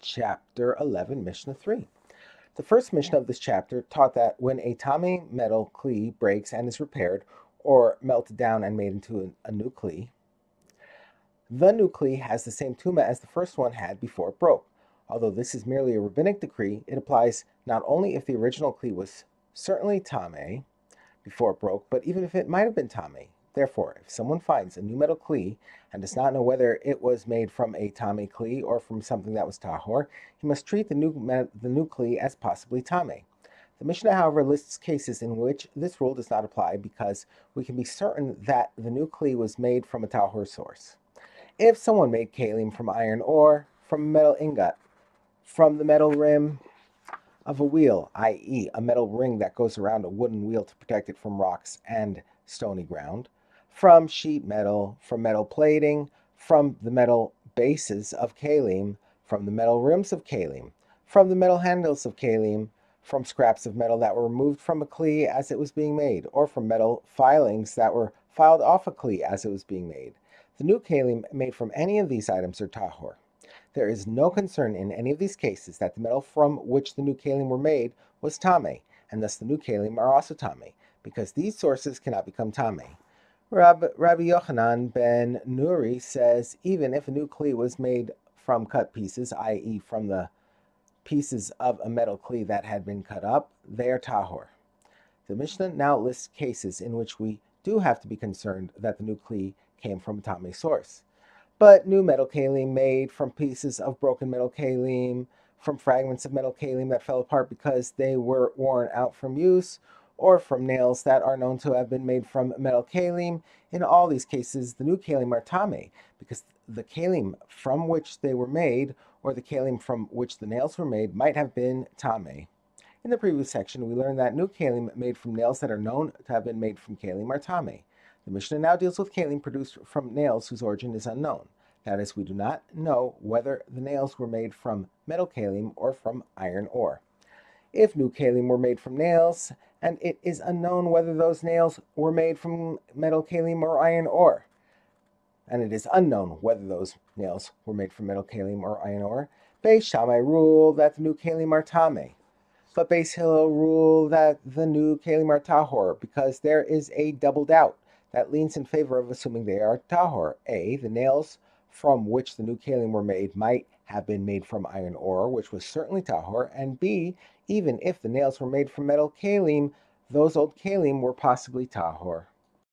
Chapter 11, Mishnah 3. The first Mishnah of this chapter taught that when a Tame metal kli breaks and is repaired, or melted down and made into a new kli, the new kli has the same tuma as the first one had before it broke. Although this is merely a rabbinic decree, it applies not only if the original kli was certainly Tame before it broke, but even if it might have been Tame. Therefore, if someone finds a new metal kli and does not know whether it was made from a Tame kli or from something that was tahor, he must treat the new kli as possibly Tame. The Mishnah, however, lists cases in which this rule does not apply because we can be certain that the new kli was made from a tahor source. If someone made Keilim from iron ore, from a metal ingot, from the metal rim of a wheel, i.e. a metal ring that goes around a wooden wheel to protect it from rocks and stony ground, from sheet metal, from metal plating, from the metal bases of Keilim, from the metal rims of Keilim, from the metal handles of Keilim, from scraps of metal that were removed from a kli as it was being made, or from metal filings that were filed off a kli as it was being made. The new Keilim made from any of these items are tahor. There is no concern in any of these cases that the metal from which the new Keilim were made was Tame, and thus the new Keilim are also Tame, because these sources cannot become Tame. Rabbi Yochanan ben Nuri says even if a new kli was made from cut pieces, i.e. from the pieces of a metal kli that had been cut up, they are tahor. The Mishnah now lists cases in which we do have to be concerned that the new kli came from a Tame source. But new metal Keilim made from pieces of broken metal Keilim, from fragments of metal Keilim that fell apart because they were worn out from use, or from nails that are known to have been made from metal Keilim, in all these cases the new Keilim are Tame, because the Keilim from which they were made, or the Keilim from which the nails were made, might have been Tame. In the previous section, we learned that new Keilim made from nails that are known to have been made from Keilim are Tame. The Mishnah now deals with Keilim produced from nails whose origin is unknown. That is, we do not know whether the nails were made from metal Keilim or from iron ore. If new Keilim were made from nails, and it is unknown whether those nails were made from metal Keilim or iron ore, Beis Shammai rule that the new Keilim are Tame, but Beis Hillel rule that the new Keilim are Tahor, because there is a double doubt that leans in favor of assuming they are Tahor. A, the nails from which the new Keilim were made might have been made from iron ore, which was certainly Tahor, and B, even if the nails were made from metal Keilim, those old Keilim were possibly Tahor.